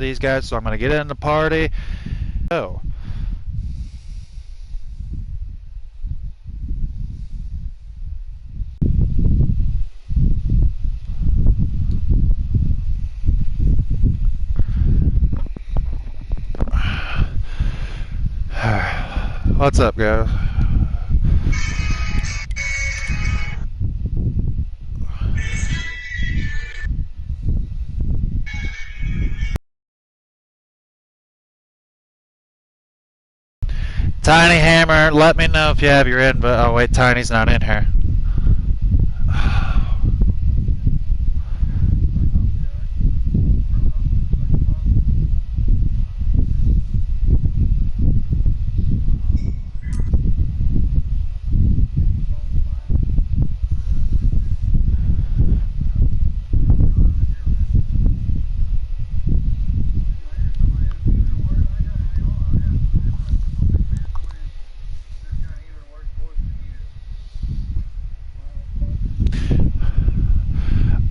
these guys, so I'm gonna get in the party. Oh. What's up, guys? Tiny Hammer, let me know if you have your invite. Oh wait, Tiny's not in here.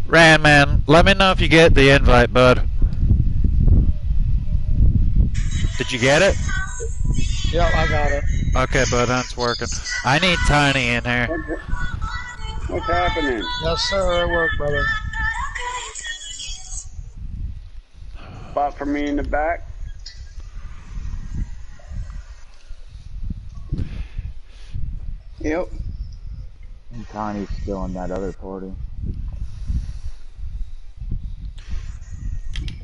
Randman, let me know if you get the invite, bud. Did you get it? Yep, I got it. Okay, bud, that's working. I need Tiny in here. What's happening? Yes, sir, at work, brother. Spot for me in the back? Yep. And Tiny's still in that other party.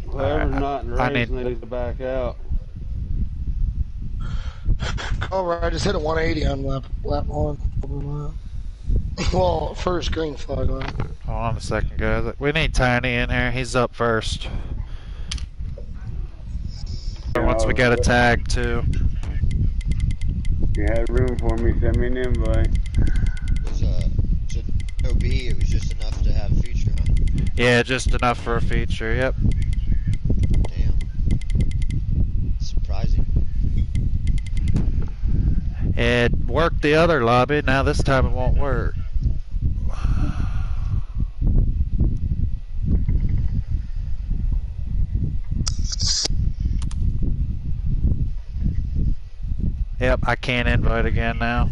Whoever's not in race needs to back out. Alright, I just hit a 180 on lap 1. Well, first green flag on. Hold on a second, guys. We need Tiny in here. He's up first. Once we get a tag, too. If you had room for me, send me an invite. So no B, it was just enough to have a feature on. Yeah, just enough for a feature, yep. Damn. Surprising. It worked the other lobby, now this time it won't work. Yep, I can't invite again now.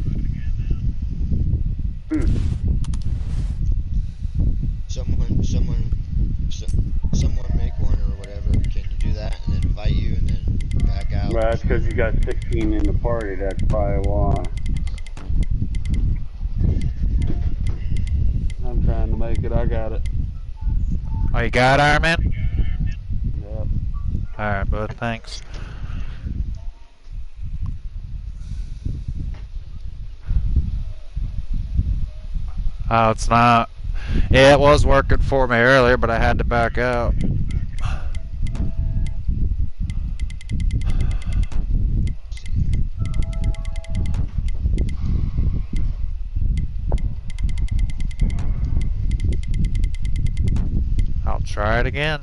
Someone make one or whatever. Can you do that and then invite you and then back out? Well, that's because you got 16 in the party. That's probably why. I'm trying to make it. I got it. Oh, you got Iron Man? Yep. Alright, bud, thanks. Oh, it's not. Yeah, it was working for me earlier, but I had to back out. I'll try it again.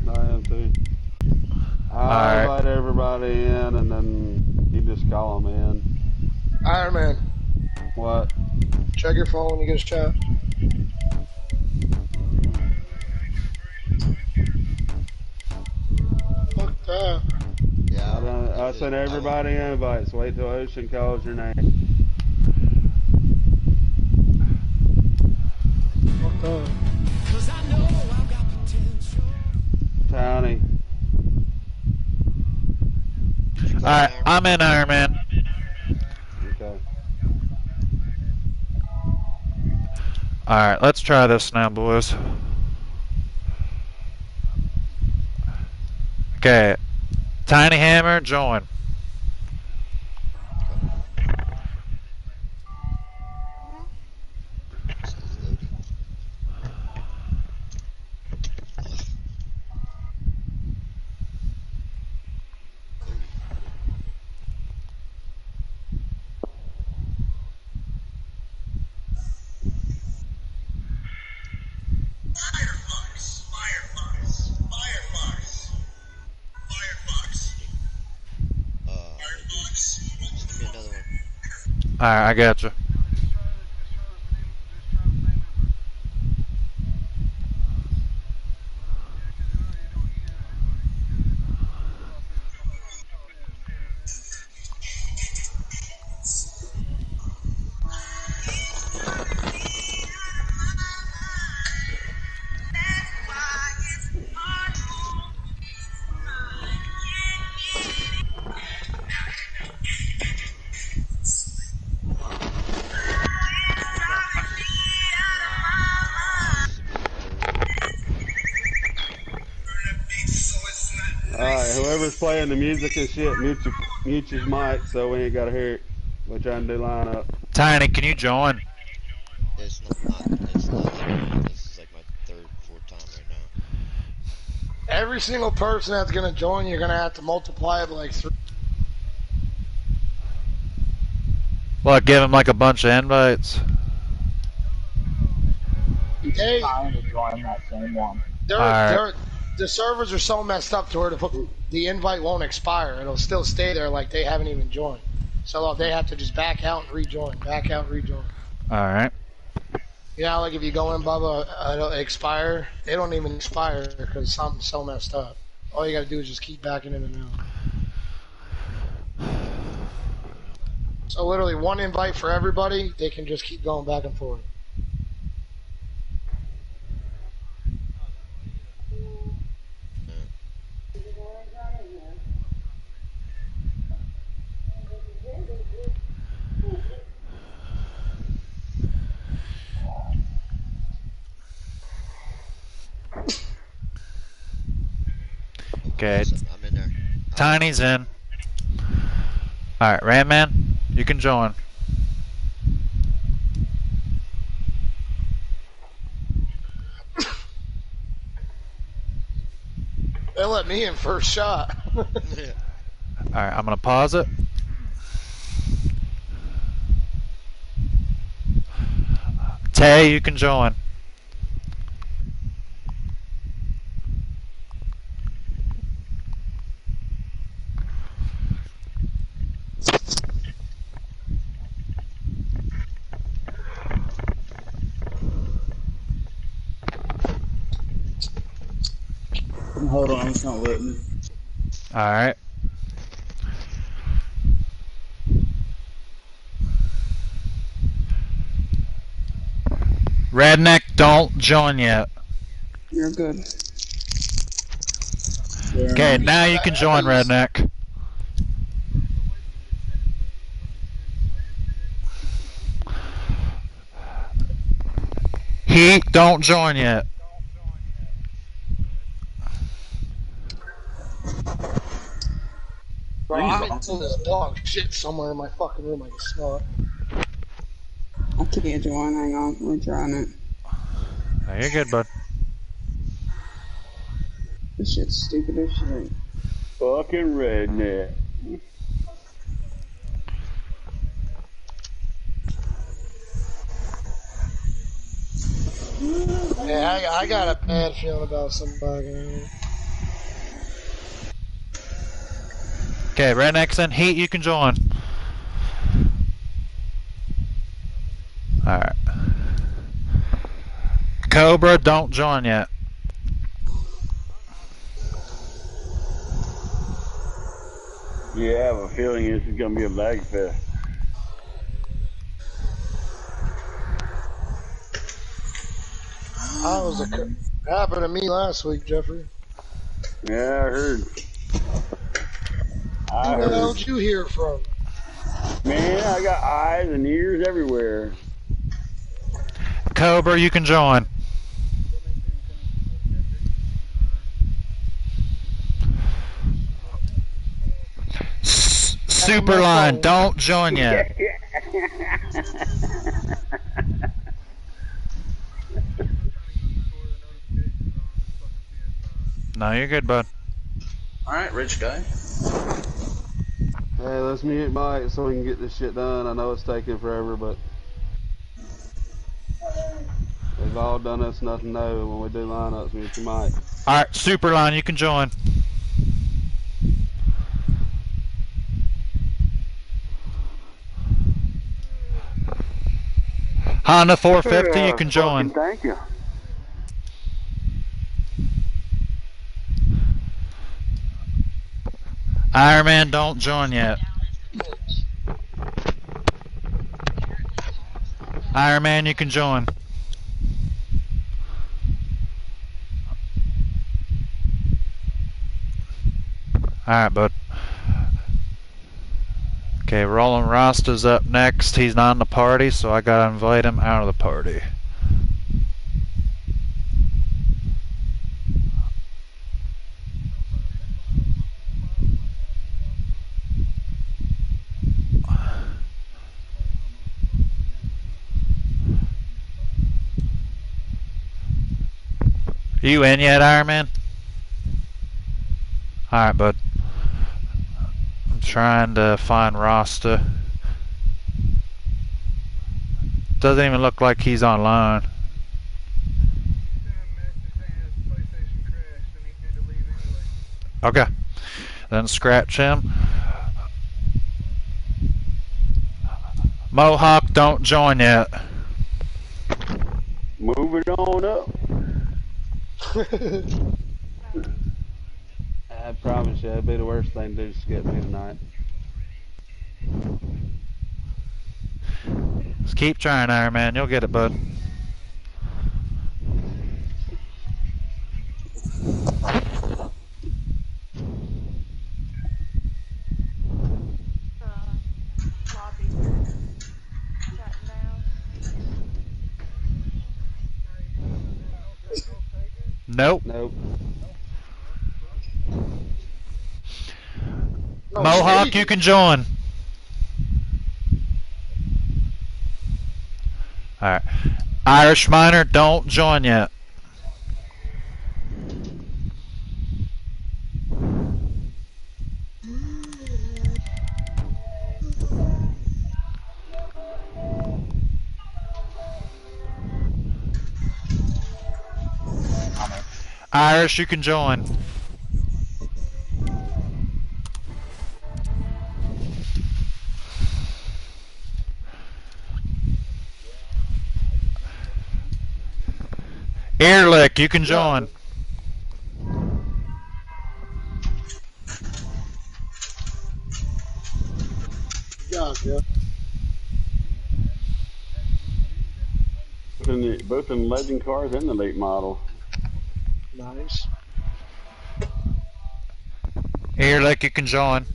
I am too. I'll invite everybody in and then you just call them in. Iron Man, What? check your phone when you get a shot. Fuck that. Yeah. I sent everybody invites. Wait till Ocean calls your name. Fuck that. Tiny. Alright, I'm in Iron Man. Okay. Alright, let's try this now, boys. Okay. Tiny Hammer, join. Send me another one. Alright, I got you. Alright, whoever's playing the music and shit, mute your mic so we ain't gotta hear it. We're trying to do lineup. Tiny, can you join? It's not letting me. This is like my third, fourth time right now. Every single person that's gonna join, you're gonna have to multiply it by like 3. Well, give him like a bunch of invites. Hey, Trying to join that same one. the servers are so messed up to where the invite won't expire. It'll still stay there like they haven't even joined. So they have to just back out and rejoin, back out, rejoin. Alright. You know, like if you go in, Bubba, it'll expire. They don't even expire because something's so messed up. All you gotta do is just keep backing in and out. So literally one invite for everybody. They can just keep going back and forth. Okay. I'm in there. Tiny's in. Alright, Randman, you can join. They let me in first shot. Yeah. Alright, I'm gonna pause it. Tay, you can join. Hold on, it's not letting. Alright. Redneck, don't join yet. You're good. Okay, now you can join, Redneck. Heat, don't join yet. Bro, I'm into this dog shit somewhere in my fucking room. I can smell it. I can't join, hang on, we're trying it. No, you're good, bud. This shit's stupid as shit. Fucking redneck. Yeah, I got a bad feeling about somebody. Okay, Redneck's in. Heat, you can join. Alright. Cobra, don't join yet. Yeah, I have a feeling this is gonna be a lag fest. Happened to me last week, Jeffrey. Yeah, I heard. Where the hell did you hear from? Man, I got eyes and ears everywhere. Cobra, you can join. Superline, don't join yet. No, you're good, bud. Alright, rich guy. Hey, let's mute Mike so we can get this shit done. I know it's taking forever, but they've all done us nothing new when we do lineups. Mute your mic. Alright, Superline, you can join. Honda 450, you can join. Thank you. Iron Man, don't join yet. Iron Man, you can join. Alright, bud. Okay, Roland Rasta's up next. He's not in the party, so I gotta invite him out of the party. Are you in yet, Iron Man? Alright, bud. I'm trying to find Rasta. Doesn't even look like he's online. Okay. Then scratch him. Mohawk, don't join yet. Move it on up. I promise you, that'd be the worst thing to do to skip me tonight. Just keep trying, Iron Man. You'll get it, bud. Nope. Nope. No, Mohawk, Sadie- you can join. Alright. Irish Miner, don't join yet. Irish, you can join. Earlick, you can join. Yeah. Both in legend cars and the late model. Nice. Earlick, you can join.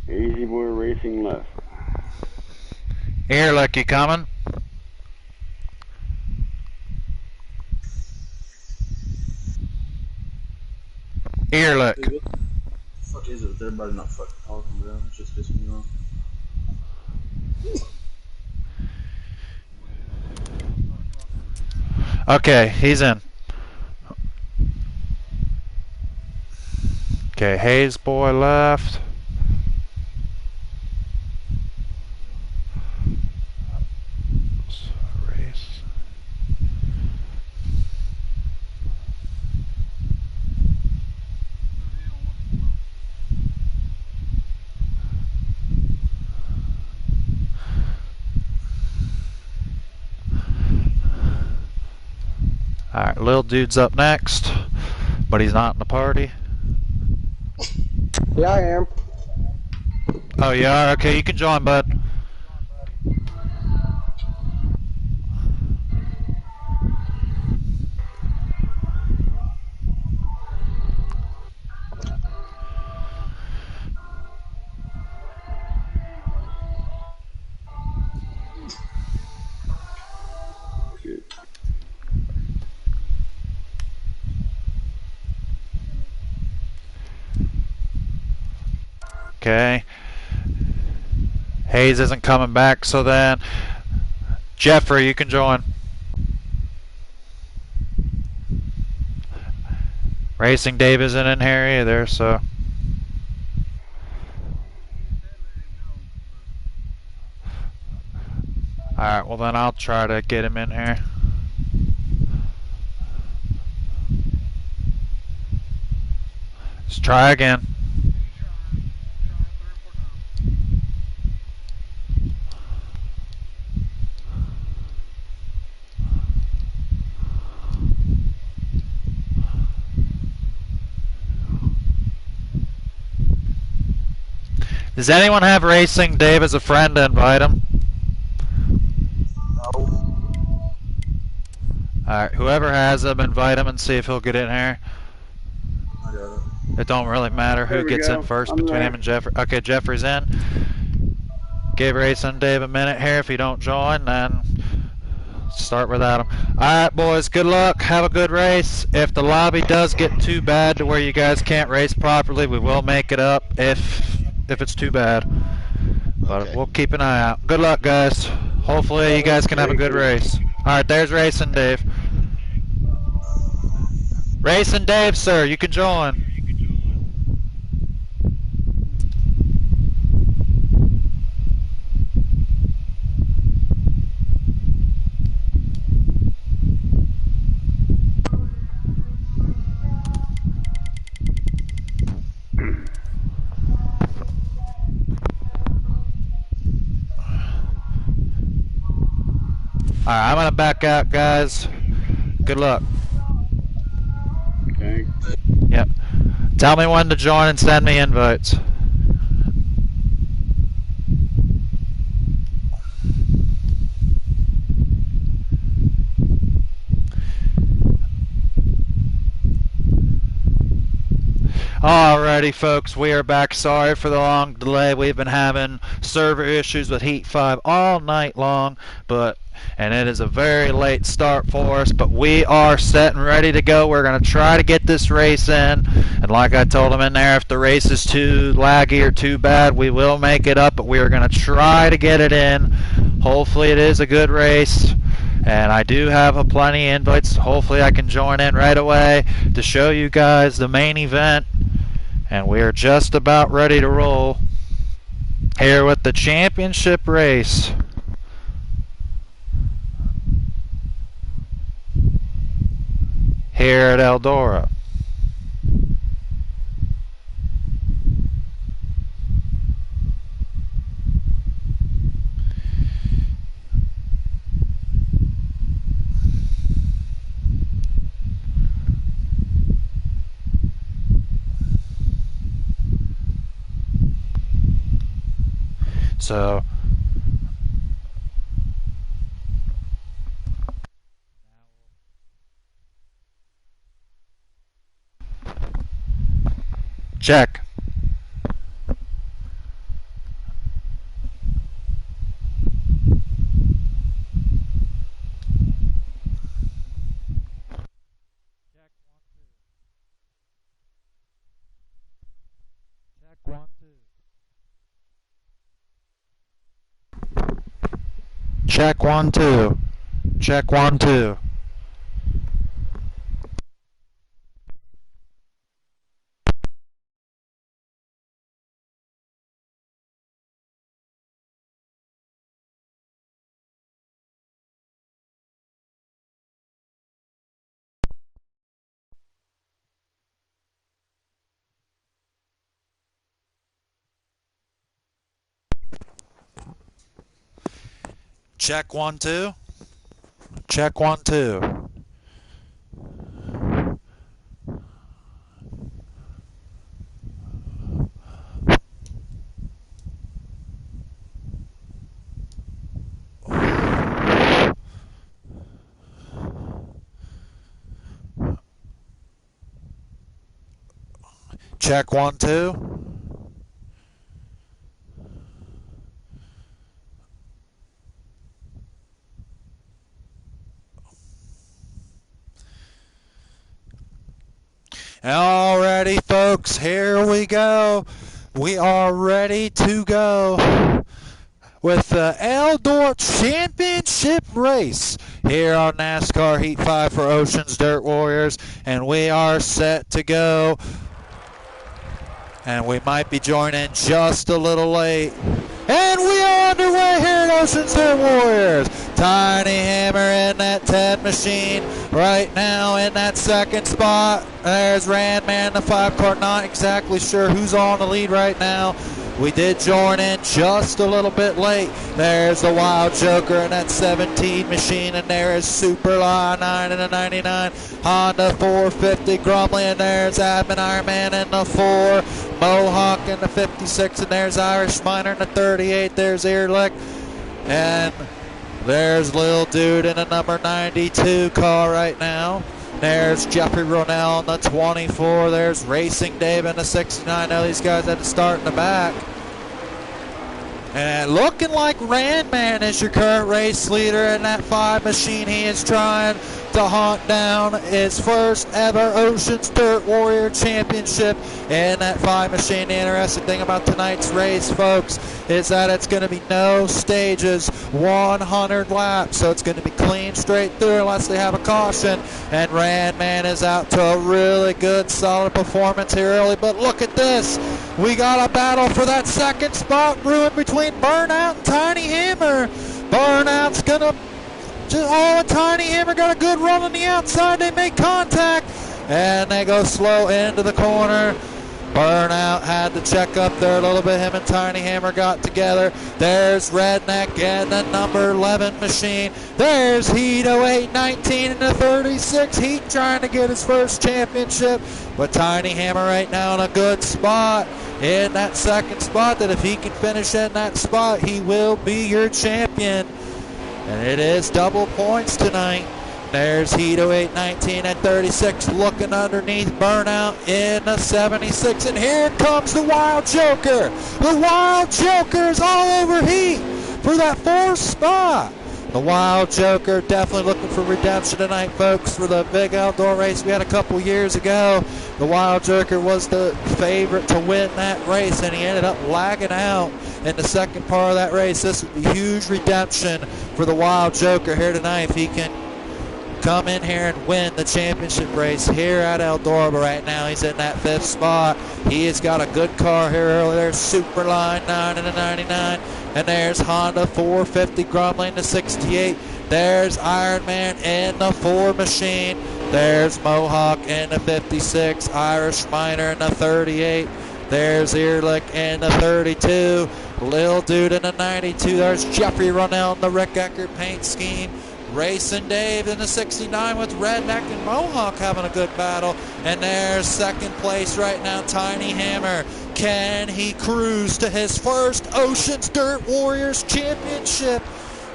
Easy Boy Racing left. Earlick, you coming? Earlick. What the fuck is it with everybody not fucking talking, bro? It's just pissing me off. Okay, he's in. Okay, Hayes boy left. Race. Alright, Lil Dude's up next, but he's not in the party. Yeah, I am. Oh, you are? Okay, you can join, bud. Okay. Hayes isn't coming back, so then Jeffrey, you can join. Racing Dave isn't in here either, so. Alright, well then I'll try to get him in here. Let's try again. Does anyone have Racing Dave as a friend to invite him? No. Alright, whoever has him, invite him and see if he'll get in here. I got it. It don't really matter There who we gets go. in first I'm between there. him and Jeffrey. Okay, Jeffrey's in. Give Racing Dave a minute here. If you don't join, then Start without him. Alright, boys, good luck. Have a good race. If the lobby does get too bad to where you guys can't race properly, we will make it up if it's too bad. But Okay. we'll keep an eye out. Good luck, guys. Hopefully you guys can have a good race. Alright, there's Racing Dave. Racing Dave, sir, you can join. Alright, I'm gonna back out, guys. Good luck. Okay. Yep. Tell me when to join and send me invites. Alrighty, folks, we are back. Sorry for the long delay. We've been having server issues with Heat 5 all night long, and it is a very late start for us, but we are set and ready to go. We're going to try to get this race in, and like I told them in there, if the race is too laggy or too bad, we will make it up, but we are going to try to get it in. Hopefully it is a good race. And I do have plenty of invites. Hopefully I can join in right away to show you guys the main event. And we are just about ready to roll here with the championship race. Here at Eldora. So check. Check 1 2. Check 1 2. Check 1 2. Check 1 2. Check 1 2. Alrighty, folks, here we go. We are ready to go with the Eldora Championship race here on NASCAR Heat 5 for Oceans Dirt Warriors, and we are set to go. And we might be joining just a little late. And we are underway here at Oceans Dirt Warriors. Tiny Hammer in that 10 machine right now in that second spot. There's Randman, the 5 car. Not exactly sure who's on the lead right now. We did join in just a little bit late. There's the Wild Joker in that 17 machine, and there is Superline 9 in the 99. Honda 450 Grumley, and there's Admin Ironman in the 4. Mohawk in the 56, and there's Irish Miner in the 38. There's Earlick, and there's Lil Dude in the number 92 car right now. There's Jeffrey Ronell in the 24. There's Racing Dave in the 69. Now these guys had to start in the back. And looking like Randman is your current race leader in that 5 machine. He is trying to hunt down his first ever Oceans Dirt Warrior Championship in that 5 machine. The interesting thing about tonight's race, folks, is that it's going to be no stages, 100 laps. So it's going to be clean straight through unless they have a caution. And Randman is out to a really good, solid performance here early. But look at this. We got a battle for that second spot brewing between Burnout and Tiny Hammer. Burnout's going to Tiny Hammer got a good run on the outside. They make contact, and they go slow into the corner. Burnout had to check up there a little bit. Him and Tiny Hammer got together. There's Redneck and the number 11 machine. There's Heat 0819 and the 36 Heat trying to get his first championship. But Tiny Hammer right now in a good spot in that second spot, that if he can finish in that spot, he will be your champion. And it is double points tonight. There's Heat 0819 at 36 looking underneath Burnout in the 76. And here comes the Wild Joker. The Wild Joker is all over Heat for that 4th spot. The Wild Joker definitely looking for redemption tonight, folks, for the big outdoor race we had a couple years ago. The Wild Joker was the favorite to win that race, and he ended up lagging out in the second part of that race. This would be huge redemption for the Wild Joker here tonight if he can come in here and win the championship race here at Eldora. But right now he's in that 5th spot. He has got a good car here early. There's Superline 9 and a 99. And there's Honda 450 Grumbling the 68. There's Ironman in the 4 machine. There's Mohawk in the 56. Irish Miner in the 38. There's Ehrlich in the 32. Lil Dude in the 92. There's Jeffrey Runnell in the Rick Eckert paint scheme. Racing Dave in the 69 with Redneck and Mohawk having a good battle. And there's second place right now, Tiny Hammer. Can he cruise to his first Oceans Dirt Warriors Championship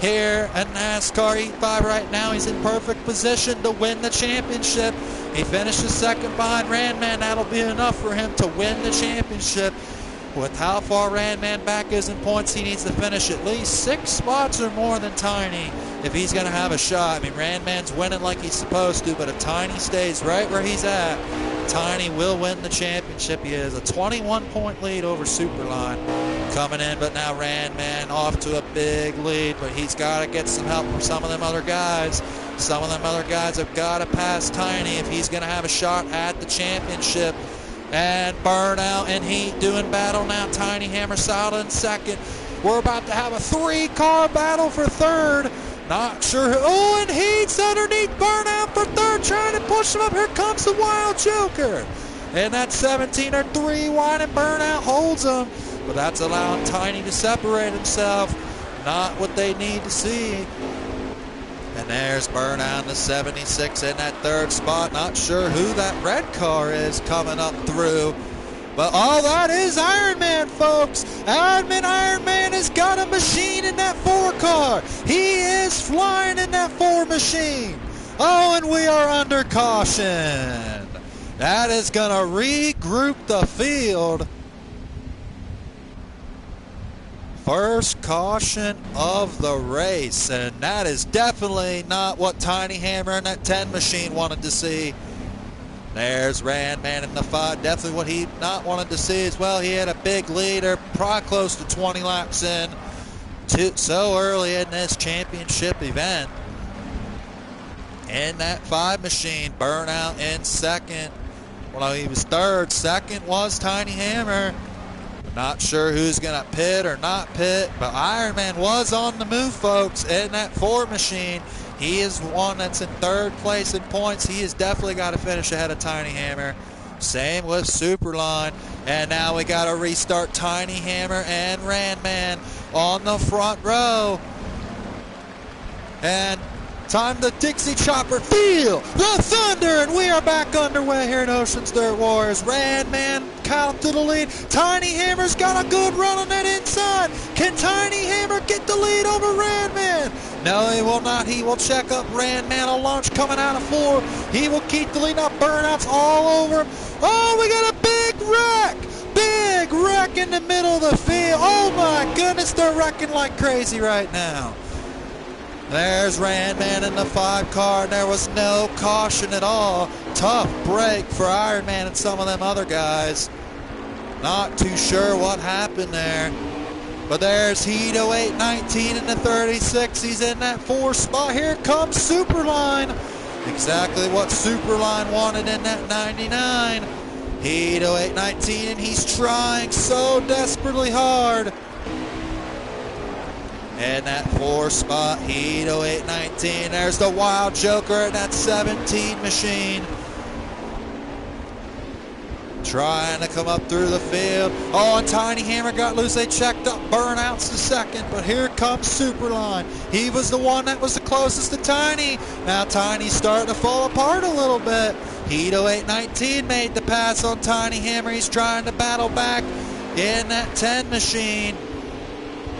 here at NASCAR Heat 5 right now? He's in perfect position to win the championship. He finishes second behind Randman. That'll be enough for him to win the championship. With how far Randman back is in points, he needs to finish at least 6 spots or more than Tiny if he's going to have a shot. I mean, Randman's winning like he's supposed to, but if Tiny stays right where he's at, Tiny will win the championship. He has a 21-point lead over Superline coming in, but now Randman off to a big lead, but he's got to get some help from some of them other guys. Some of them other guys have got to pass Tiny if he's going to have a shot at the championship. And Burnout and Heat doing battle now. Tiny Hammer solid in second. We're about to have a 3-car battle for third. Not sure who. Oh, and Heat's underneath Burnout for third, trying to push him up. Here comes the Wild Joker. And that 17 or 3 wide, and Burnout holds him. But that's allowing Tiny to separate himself. Not what they need to see. And there's Burnout in the 76 in that 3rd spot. Not sure who that red car is coming up through. But all that is Ironman, folks. Ironman has got a machine in that 4 car. He is flying in that 4 machine. Oh, and we are under caution. That is going to regroup the field. First caution of the race, and that is definitely not what Tiny Hammer and that 10 machine wanted to see. There's Randman in the 5, definitely what he not wanted to see as well. He had a big lead, or probably close to 20 laps in, so early in this championship event. In that 5 machine, Burnout in second. Well, he was third. Second was Tiny Hammer. Not sure who's going to pit or not pit, but Ironman was on the move, folks, in that 4 machine. He is one that's in 3rd place in points. He has definitely got to finish ahead of Tiny Hammer. Same with Superline. And now we got to restart Tiny Hammer and Randman on the front row. And time the Dixie Chopper feel the thunder, and we are back underway here at Oceans Dirt Warriors. Randman count to the lead. Tiny Hammer's got a good run on that inside. Can Tiny Hammer get the lead over Randman? No, he will not. He will check up Randman. A launch coming out of 4. He will keep the lead. Now Burnout's all over him. Oh, we got a big wreck. big wreck in the middle of the field. Oh my goodness, they're wrecking like crazy right now. There's Randman in the 5 car, and there was no caution at all. Tough break for Iron Man and some of them other guys. Not too sure what happened there. But there's Hito 819 in the 36. He's in that 4th spot. Here comes Superline. Exactly what Superline wanted in that 99. Hito 819, and he's trying so desperately hard. In that 4th spot, Hito 819. There's the Wild Joker in that 17 machine. Trying to come up through the field. Oh, and Tiny Hammer got loose. They checked up Burnouts the second, but here comes Superline. He was the one that was the closest to Tiny. Now Tiny's starting to fall apart a little bit. Hito 819 made the pass on Tiny Hammer. He's trying to battle back in that 10 machine.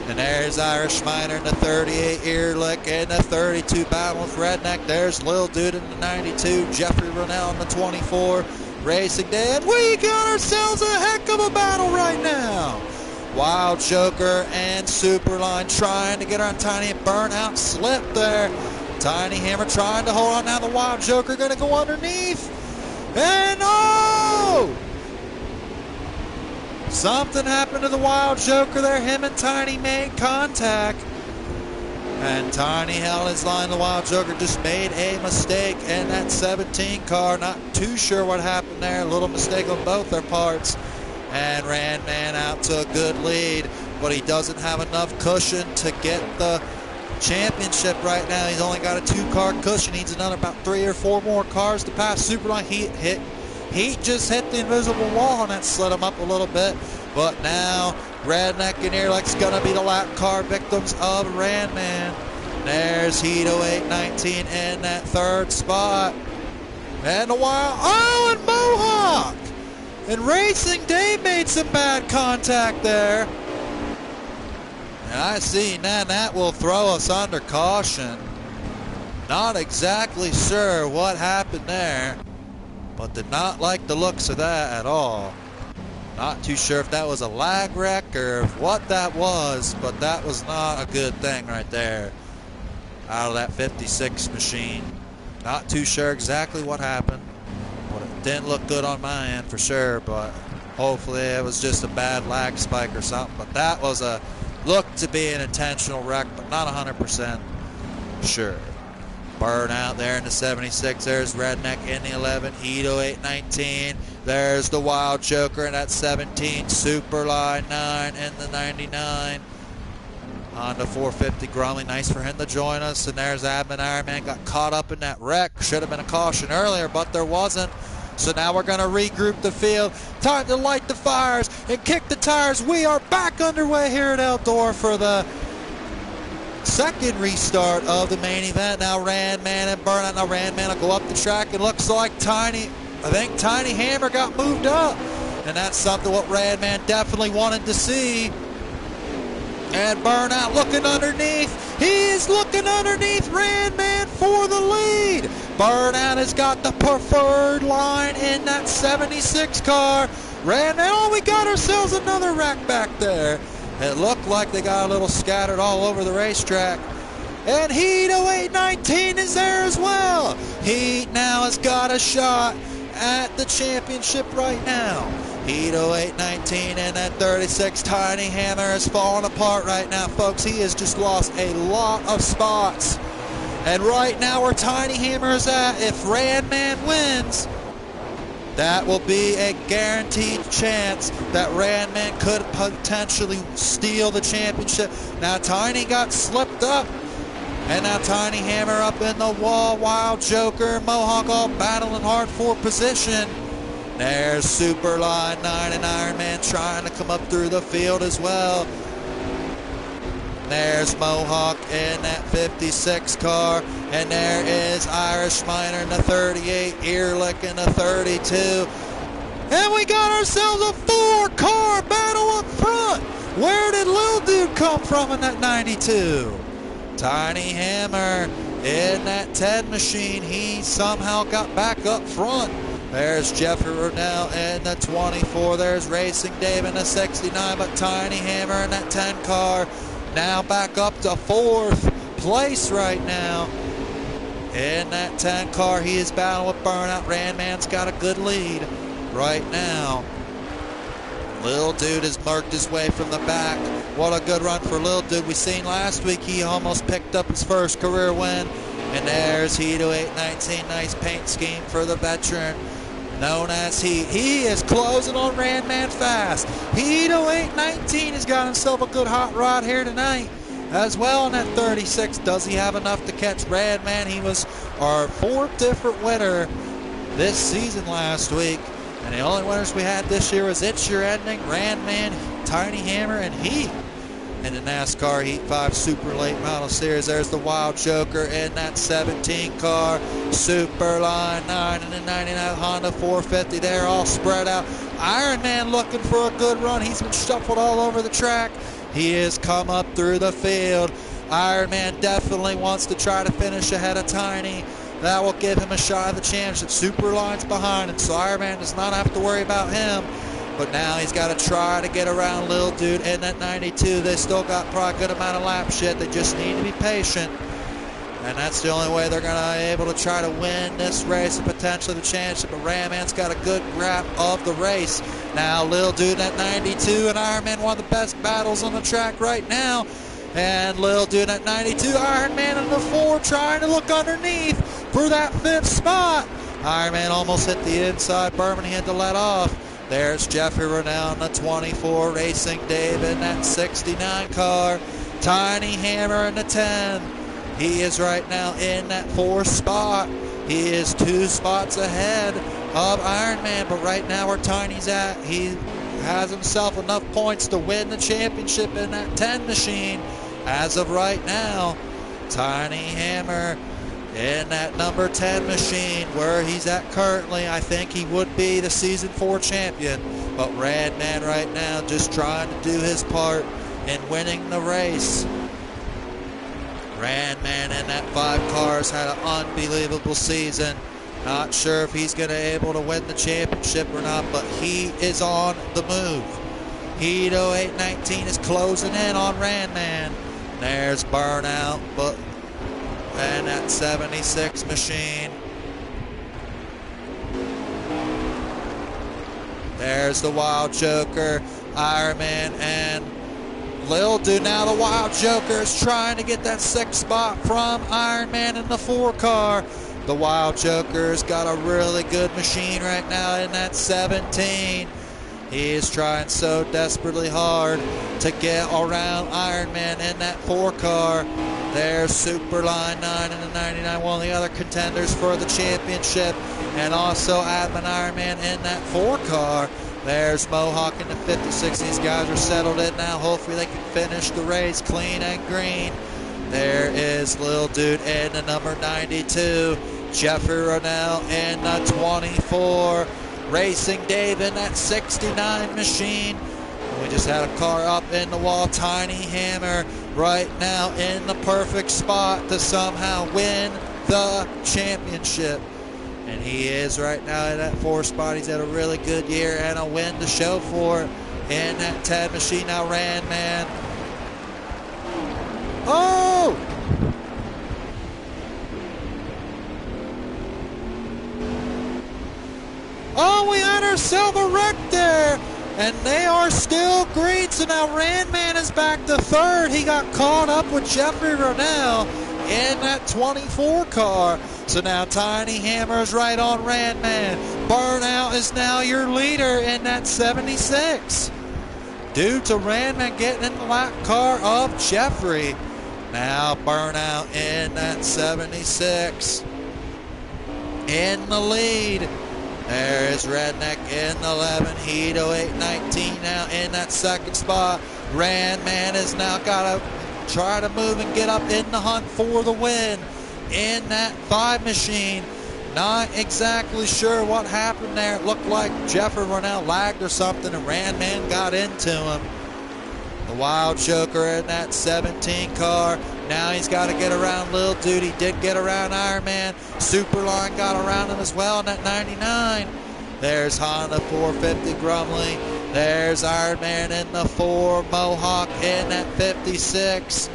And there's Irish Miner in the 38, Earlick in the 32, battle with Redneck. There's Lil Dude in the 92, Jeffrey Rennell in the 24. Racing Day, and we got ourselves a heck of a battle right now. Wild Joker and Superline trying to get on Tiny. Burnout slip there. Tiny Hammer trying to hold on. Now the Wild Joker going to go underneath. And oh! Something happened to the Wild Joker there. Him and Tiny made contact. And Tiny held his line. The Wild Joker just made a mistake in that 17 car. Not too sure what happened there. A little mistake on both their parts. And Randman out to a good lead. But he doesn't have enough cushion to get the championship right now. He's only got a 2-car cushion. He needs another about 3 or 4 more cars to pass Superline. Heat just hit the invisible wall, and that slid him up a little bit. But now Redneck and Earlick's gonna be the lap car victims of Randman. There's Hito 819 in that 3rd spot. And the Wild, oh, and Mohawk! And Racing Day made some bad contact there. And I see now that will throw us under caution. Not exactly sure what happened there, but did not like the looks of that at all. Not too sure if that was a lag wreck or what that was, but that was not a good thing right there out of that 56 machine. Not too sure exactly what happened, but it didn't look good on my end for sure, but hopefully it was just a bad lag spike or something. But that was looked to be an intentional wreck, but not 100% sure. Burnout there in the 76. There's Redneck in the 11. Hito 819. There's the Wild Joker in that 17. Superline 9 in the 99. Honda 450 Grumley. Nice for him to join us. And there's Admin Iron Man. Got caught up in that wreck. Should have been a caution earlier, but there wasn't. So now we're going to regroup the field. Time to light the fires and kick the tires. We are back underway here at Eldora for the second restart of the main event. Now Randman and Burnout. Now Randman will go up the track. It looks like I think Tiny Hammer got moved up. And that's something what Randman definitely wanted to see. And Burnout looking underneath. He is looking underneath Randman for the lead. Burnout has got the preferred line in that 76 car. Randman, oh, we got ourselves another wreck back there. It looked like they got a little scattered all over the racetrack. And Hito 819 is there as well. Heat now has got a shot at the championship right now. Hito 819 and that 36. Tiny Hammer is falling apart right now, folks. He has just lost a lot of spots. And right now where Tiny Hammer is at, if Randman wins, that will be a guaranteed chance that Randman could potentially steal the championship. Now Tiny got slipped up. And now Tiny Hammer up in the wall. Wild Joker, Mohawk all battling hard for position. There's Superline 9 and Iron Man trying to come up through the field as well. There's Mohawk in that 56 car. And there is Irish Miner in the 38, Earlick in the 32. And we got ourselves a 4-car battle up front. Where did Lil Dude come from in that 92? Tiny Hammer in that 10 machine. He somehow got back up front. There's Jeffrey Rennell in the 24. There's Racing Dave in the 69, but Tiny Hammer in that 10 car. Now back up to 4th place right now. In that 10 car, he is battling with Burnout. Randman's got a good lead right now. Lil Dude has marked his way from the back. What a good run for Lil Dude. We seen last week he almost picked up his first career win. And there's Hedo 819. Nice paint scheme for the veteran known as Heat. He is closing on Randman fast. Hedo 819 has got himself a good hot rod here tonight as well in that 36. Does he have enough to catch Randman? He was our 4th different winner this season last week. And the only winners we had this year was It's Your Ending, Randman, Tiny Hammer, and Heat. In the NASCAR Heat 5 Super Late Model Series, there's the Wild Joker in that 17 car. Superline 9 and the 99 Honda 450. They're all spread out. Iron Man looking for a good run. He's been shuffled all over the track. He has come up through the field. Iron Man definitely wants to try to finish ahead of Tiny. That will give him a shot at the championship. Superline's behind him, so Iron Man does not have to worry about him. But now he's got to try to get around Lil Dude in that 92. They still got probably a good amount of laps yet. They just need to be patient. And that's the only way they're going to be able to try to win this race and potentially the championship. But Randman's got a good grip of the race. Now Lil Dude at 92 and Iron Man, one of the best battles on the track right now. And Lil Dude at 92, Iron Man in the 4 trying to look underneath for that 5th spot. Iron Man almost hit the inside berm and he had to let off. There's Jeffrey Rennell in the 24, Racing Dave in that 69 car. Tiny Hammer in the 10. He is right now in that 4th spot. He is 2 spots ahead of Iron Man, but right now where Tiny's at, he has himself enough points to win the championship in that 10 machine. As of right now, Tiny Hammer in that number 10 machine, where he's at currently, I think he would be the season 4 champion. But Randman right now just trying to do his part in winning the race. Randman in that 5 cars had an unbelievable season. Not sure if he's going to be able to win the championship or not, but he is on the move. Hedo 819 is closing in on Randman. There's Burnout, but and that 76 machine. There's the Wild Joker, Iron Man, and Lil Dude. Now the Wild Joker is trying to get that 6th spot from Iron Man in the 4 car. The Wild Joker's got a really good machine right now in that 17. He is trying so desperately hard to get around Iron Man in that 4 car. There's Superline 9 and the 99, one of the other contenders for the championship. And also Admin Iron Man in that 4 car. There's Mohawk in the 56. These guys are settled in now. Hopefully they can finish the race clean and green. There is Lil Dude in the number 92. Jeffrey Rennell in the 24. Racing Dave in that 69 machine. And we just had a car up in the wall. Tiny Hammer right now in the perfect spot to somehow win the championship. And he is right now in that 4 spot. He's had a really good year and a win to show for it in that 10 machine. Now Randman. Oh! Oh, we had ourselves a wreck there. And they are still green. So now Randman is back to 3rd. He got caught up with Jeffrey Rennell in that 24 car. So now Tiny Hammer is right on Randman. Burnout is now your leader in that 76. Due to Randman getting in the lap car of Jeffrey. Now Burnout in that 76. In the lead. There is Redneck in the 11. Hedo 819 now in that 2nd spot. Randman has now got to try to move and get up in the hunt for the win in that 5 machine. Not exactly sure what happened there. It looked like Jeffrey Rennell lagged or something and Randman got into him. The Wild Joker in that 17 car. Now he's got to get around Lil Dude. He did get around Iron Man. Superline got around him as well in that 99. There's Honda 450 Grumley. There's Ironman in the 4, Mohawk in that 56.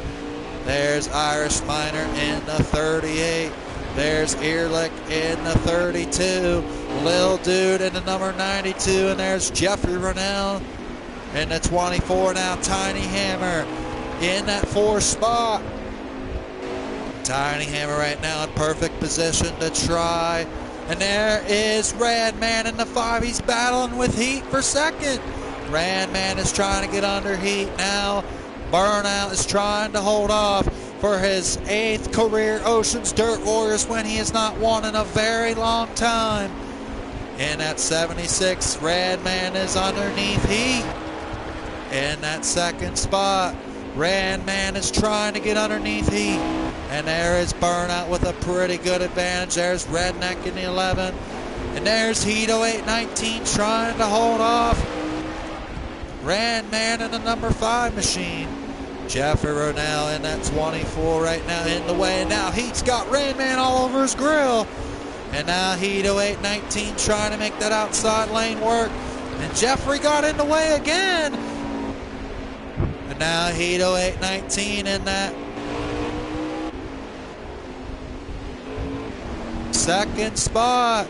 There's Irish Miner in the 38. There's Ehrlich in the 32. Lil Dude in the number 92. And there's Jeffrey Rennell in the 24. Now Tiny Hammer in that 4 spot. Tiny Hammer right now in perfect position to try. And there is Radman in the 5. He's battling with heat for second. Radman is trying to get under heat now. Burnout is trying to hold off for his 8th career Oceans Dirt Warriors win. He has not won in a very long time. In that 76, Radman is underneath heat. In that 2nd spot, Radman is trying to get underneath heat. And there is Burnout with a pretty good advantage. There's Redneck in the 11. And there's Hito 819 trying to hold off Radman in the number 5 machine. Jeffrey Rennell in that 24 right now in the way. And now Heat's got Radman all over his grill. And now Hito 819 trying to make that outside lane work. And Jeffrey got in the way again. And now Hito 819 in that 2nd spot.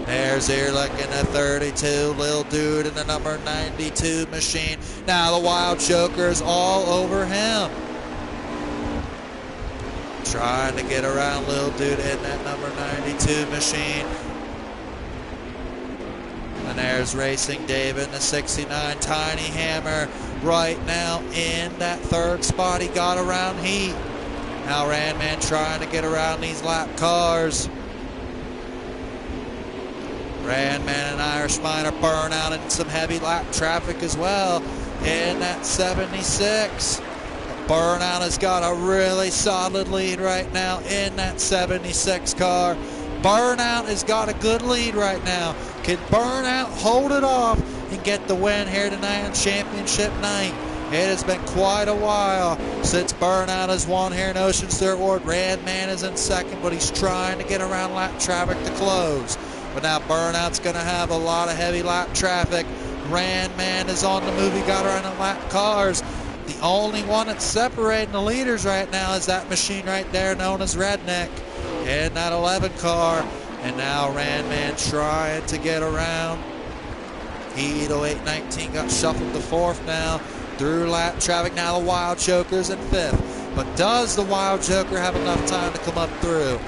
There's Ehrlich in the 32, Lil Dude in the number 92 machine. Now the Wild Joker is all over him. Trying to get around Lil Dude in that number 92 machine. And there's Racing David in the 69, Tiny Hammer right now in that 3rd spot. He got around heat. Now Radman trying to get around these lap cars. Radman and Irish Miner Burnout in some heavy lap traffic as well in that 76. Burnout has got a really solid lead right now in that 76 car. Burnout has got a good lead right now. Can Burnout hold it off and get the win here tonight on championship night? It has been quite a while since Burnout has won here in Oceans Dirt Ward. Radman is in 2nd, but he's trying to get around lap traffic to close. But now Burnout's going to have a lot of heavy lap traffic. Radman is on the move. He got around the lap cars. The only one that's separating the leaders right now is that machine right there known as Redneck in that 11 car. And now Radman trying to get around. Hito 819 got shuffled to 4th now through lap traffic. Now the Wild Joker's in 5th. But does the Wild Joker have enough time to come up through?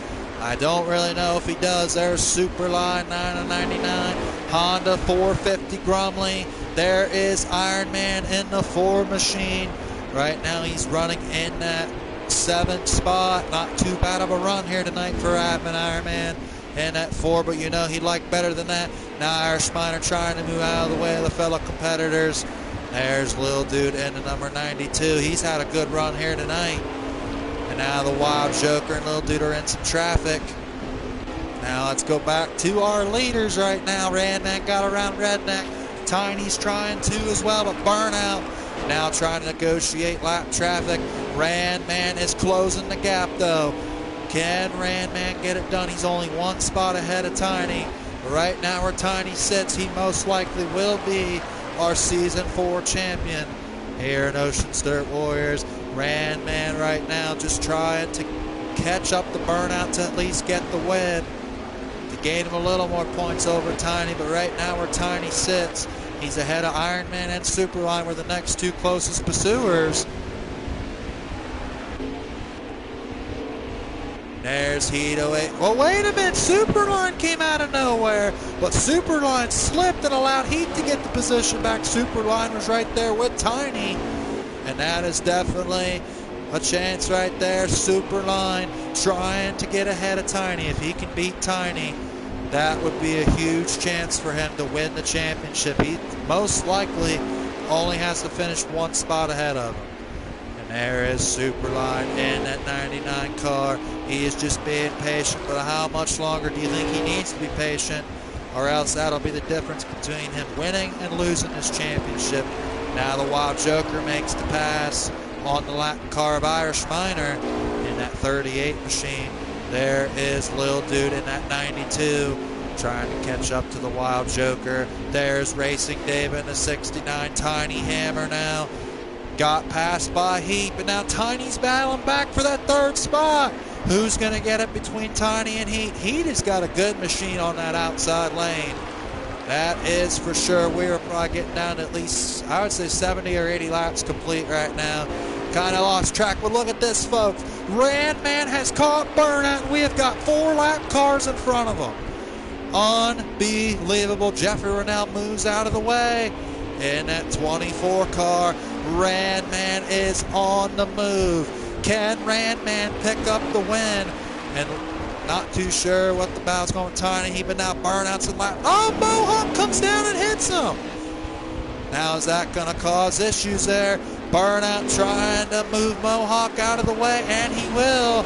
I don't really know if he does. There's Superline 999, Honda 450 Grumley. There is Ironman in the 4 machine. Right now he's running in that 7th spot. Not too bad of a run here tonight for Ironman in that 4, but you know he'd like better than that. Now Irish Miner trying to move out of the way of the fellow competitors. There's Lil Dude in the number 92. He's had a good run here tonight. And now the Wild Joker and Lil Dude are in some traffic. Now let's go back to our leaders right now. Radman got around Redneck. Tiny's trying to as well, but Burnout now trying to negotiate lap traffic. Radman is closing the gap though. Can Radman get it done? He's only 1 spot ahead of Tiny. But right now where Tiny sits, he most likely will be our Season 4 champion here in Oceans Dirt Warriors. Radman right now just trying to catch up the Burnout to at least get the win, to gain him a little more points over Tiny. But right now where Tiny sits, he's ahead of Ironman and Superline, were the next 2 closest pursuers. There's Hito 8. Well, wait a minute. Superline came out of nowhere, but Superline slipped and allowed Heat to get the position back. Superline was right there with Tiny. And that is definitely a chance right there. Superline trying to get ahead of Tiny. If he can beat Tiny, that would be a huge chance for him to win the championship. He most likely only has to finish 1 spot ahead of him. And there is Superline in that 99 car. He is just being patient, but how much longer do you think he needs to be patient? Or else that'll be the difference between him winning and losing his championship. Now the Wild Joker makes the pass on the lap car of Irish Miner in that 38 machine. There is Lil Dude in that 92 trying to catch up to the Wild Joker. There's Racing Dave in the 69. Tiny Hammer now got passed by Heap, and now Tiny's battling back for that third spot. Who's going to get it between Tiny and Heat? Heat has got a good machine on that outside lane. That is for sure. We are probably getting down to at least, I would say, 70 or 80 laps complete right now. Kind of lost track, but look at this, folks. Randman has caught Burnout, and we have got 4 lap cars in front of him. Unbelievable. Jeffrey Rennell moves out of the way. In that 24 car, Randman is on the move. Can Randman pick up the win? And not too sure what the battle's going with Tiny Heap, but now Burnout's in lap. Oh, Mohawk comes down and hits him. Now is that going to cause issues there? Burnout trying to move Mohawk out of the way, and he will.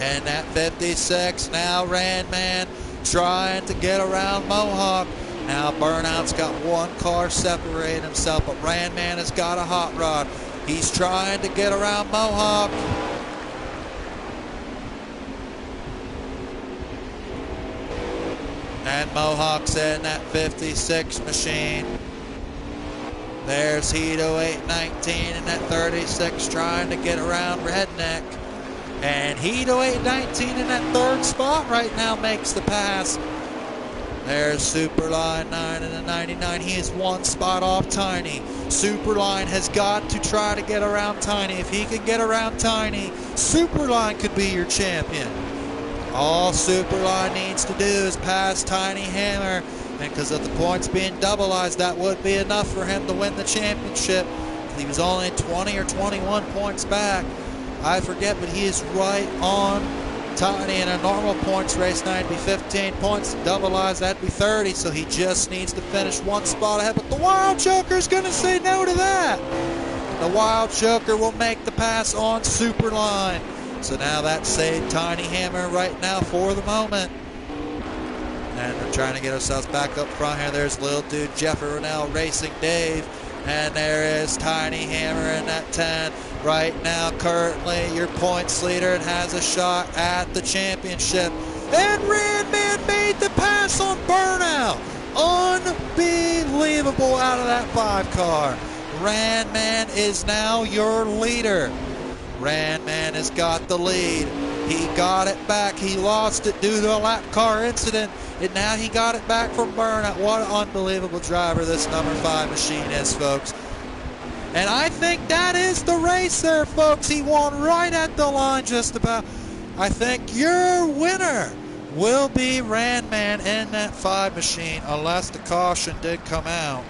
And that 56, now Randman trying to get around Mohawk. Now Burnout's got 1 car separating himself, but Randman has got a hot rod. He's trying to get around Mohawk. And Mohawk's in that 56 machine. There's Hito 819 in that 36 trying to get around Redneck. And Hito 819 in that 3rd spot right now makes the pass. There's Superline 9 in the 99. He is 1 spot off Tiny. Superline has got to try to get around Tiny. If he can get around Tiny, Superline could be your champion. All Superline needs to do is pass Tiny Hammer. And because of the points being doubleized, that would be enough for him to win the championship. He was only 20 or 21 points back. I forget, but he is right on Tiny. In a normal points race, now it'd be 15 points. Doubleized, that'd be 30. So he just needs to finish 1 spot ahead. But the Wild Joker's going to say no to that. The Wild Joker will make the pass on Superline. So now that saved Tiny Hammer right now for the moment. And we're trying to get ourselves back up front here. There's Lil Dude, Jeffrey Rennell, Racing Dave. And there is Tiny Hammer in that 10. Right now, currently, your points leader and has a shot at the championship. And Randman made the pass on Burnout. Unbelievable out of that 5 car. Randman is now your leader. Randman has got the lead. He got it back. He lost it due to a lap car incident, and now he got it back from Burnout. What an unbelievable driver this number 5 machine is, folks. And I think that is the race there, folks. He won right at the line just about. I think your winner will be Randman in that 5 machine, unless the caution did come out.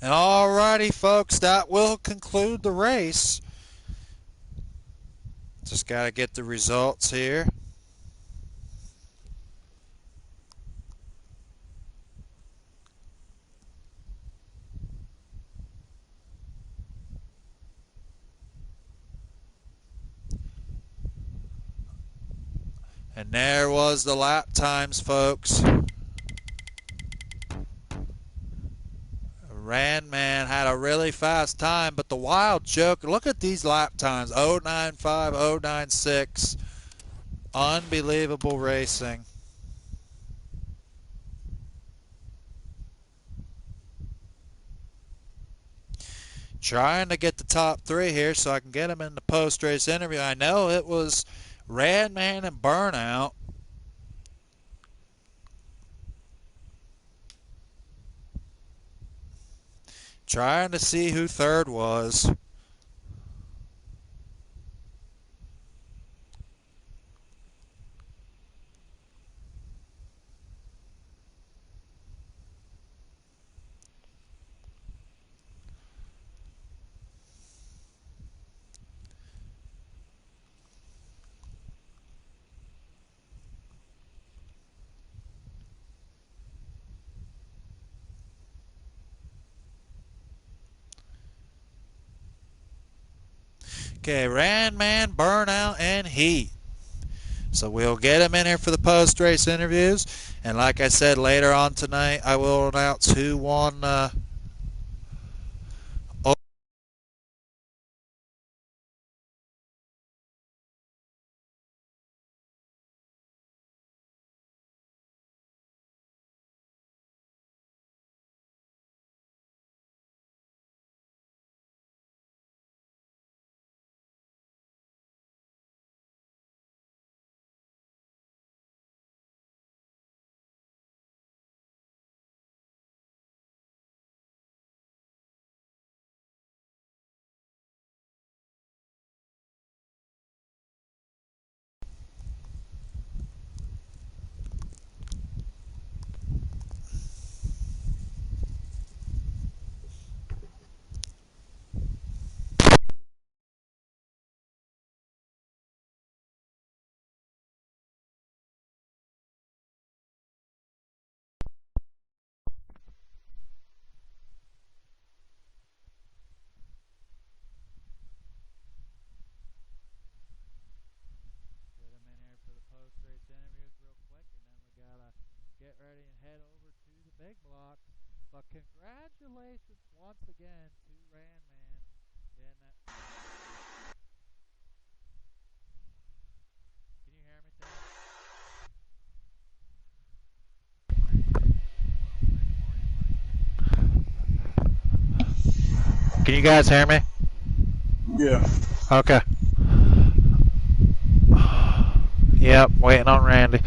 Alrighty, folks, that will conclude the race. Just got to get the results here. And there was the lap times, folks. Randman had a really fast time, but the Wild Joker, look at these lap times, 095, 096. Unbelievable racing. Trying to get the top 3 here so I can get him in the post-race interview. I know it was Randman and Burnout. Trying to see who 3rd was. Okay, Ranman, Burnout, and Heat. So we'll get him in here for the post-race interviews. And like I said, later on tonight, I will announce who won get ready and head over to the big block. But congratulations once again to Ranman in that. Can you hear me, Tim? Can you guys hear me? Yeah. Okay. Yep, waiting on Randy.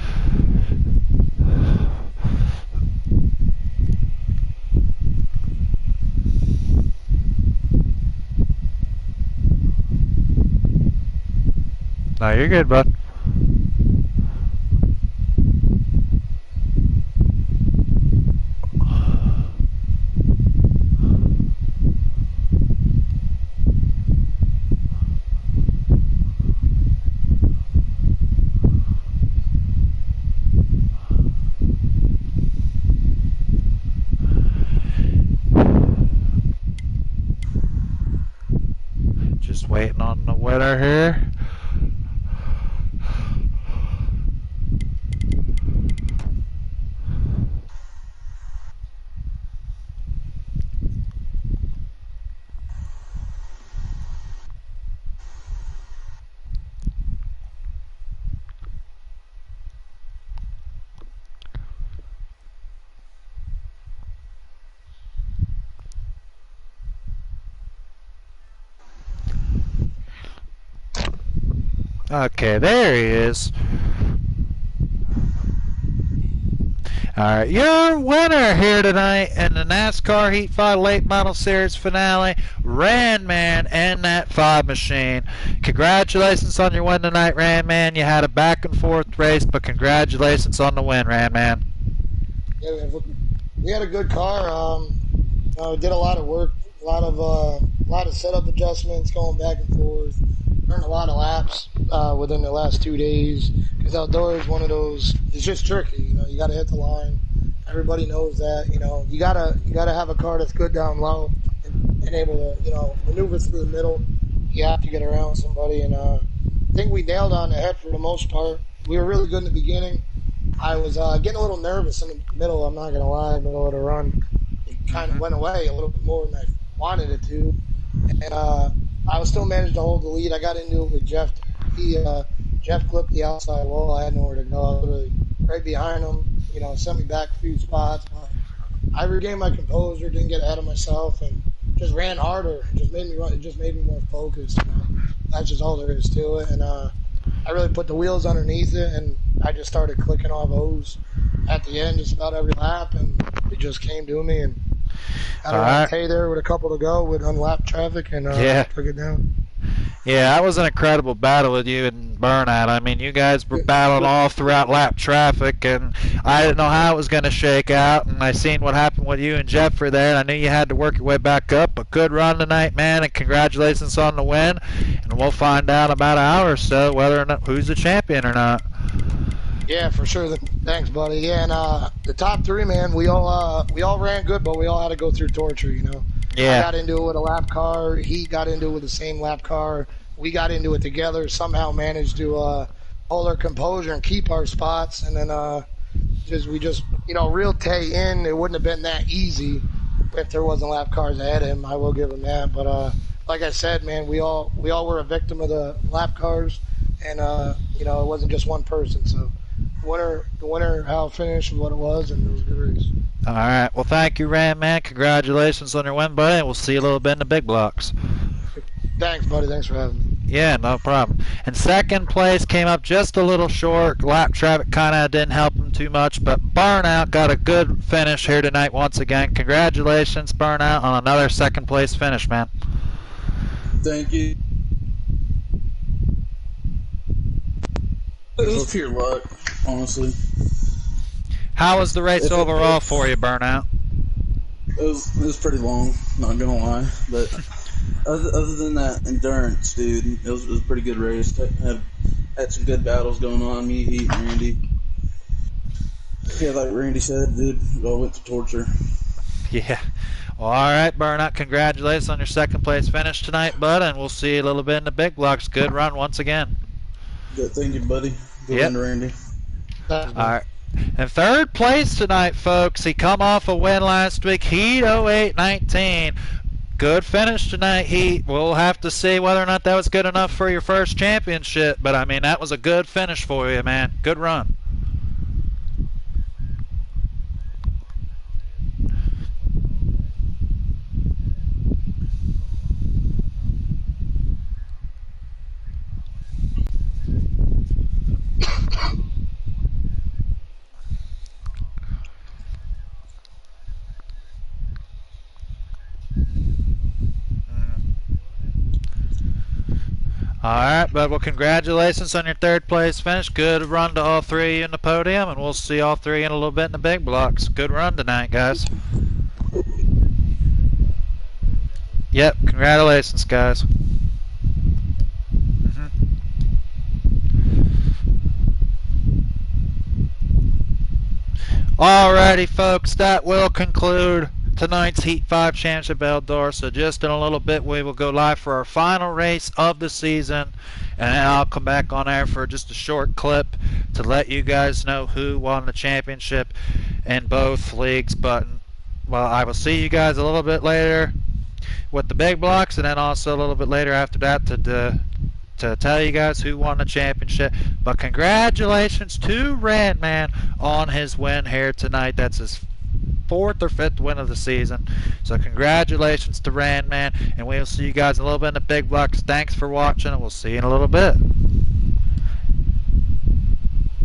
No, you're good, bud. Just waiting on the winner here. Okay, there he is. Alright, your winner here tonight in the NASCAR Heat 5 Late Model Series Finale, Ranman and that 5 machine. Congratulations on your win tonight, Ranman. You had a back and forth race, but congratulations on the win, Ranman. Yeah, we had a good car. We did a lot of work, a lot of setup adjustments, going back and forth. Learned a lot of laps within the last 2 days, because outdoor is one of those. It's just tricky, You got to hit the line. Everybody knows that. You gotta have a car that's good down low and able to maneuver through the middle. You have to get around somebody, and I think we nailed on the head for the most part. We were really good in the beginning. I was getting a little nervous in the middle. I'm not gonna lie, middle of the run, it kind of went away a little bit more than I wanted it to, and I was still managed to hold the lead. I got into it with Jeff. Jeff clipped the outside wall. I had nowhere to go. I was really right behind him. Sent me back a few spots. But I regained my composure, didn't get ahead of myself, and just ran harder. It just made me run. It just made me more focused. That's just all there is to it. And I really put the wheels underneath it, and I just started clicking off O's at the end, just about every lap, and it just came to me. And I don't know, stay there with a couple to go with unlapped traffic, and took it down. Yeah, that was an incredible battle with you and Burnout. I mean, you guys were battling all throughout lap traffic, and I didn't know how it was going to shake out, and I seen what happened with you and Jeffrey there, and I knew you had to work your way back up. But good run tonight, man, and congratulations on the win. And we'll find out in about an hour or so whether or not who's the champion or not. Yeah, for sure. Thanks, buddy. Yeah, and the top three, man, we all ran good, but we all had to go through torture, Yeah. I got into it with a lap car. He got into it with the same lap car. we got into it together, somehow managed to hold our composure and keep our spots, and then we just real Tay in. It wouldn't have been that easy if there wasn't lap cars ahead of him. I will give him that, but like I said, man, we all were a victim of the lap cars, and it wasn't just one person. So the winner, how it finished, and what it was, and it was a good race. All right. Well, thank you, Ran Man. Congratulations on your win, buddy. We'll see you a little bit in the big blocks. Thanks, buddy. Thanks for having me. Yeah, no problem. And second place came up just a little short. Lap traffic kind of didn't help him too much, but Burnout got a good finish here tonight once again. Congratulations, Burnout, on another second place finish, man. Thank you. It was pure luck, honestly. How was the race overall for you, Burnout? It was pretty long, not gonna lie, but other than that endurance, dude, it was a pretty good race. Had some good battles going on, me, Heat, and Randy. Yeah, like Randy said, dude, we all went to torture. Yeah. Well, all right, Burnout. Congratulations on your second place finish tonight, bud, and we'll see you a little bit in the big blocks. Good run once again. Good, thank you, buddy. Good Yep. run, Randy. All right. In third place tonight, folks, he come off a win last week, Heat 0819. Good finish tonight, Heat. We'll have to see whether or not that was good enough for your first championship, but I mean, that was a good finish for you, man. Good run. All right, bud. Well, congratulations on your third place finish. Good run to all three of you in the podium, and we'll see all three in a little bit in the big blocks. Good run tonight, guys. Yep, congratulations, guys. Alrighty, folks, that will conclude tonight's Heat 5 Championship Eldor. So just in a little bit we will go live for our final race of the season, and then I'll come back on air for just a short clip to let you guys know who won the championship in both leagues. But well, I will see you guys a little bit later with the big blocks, and then also a little bit later after that to tell you guys who won the championship. But congratulations to Randman on his win here tonight. That's his fourth or fifth win of the season. So congratulations to Randman, and we'll see you guys a little bit in the big blocks. Thanks for watching, and we'll see you in a little bit.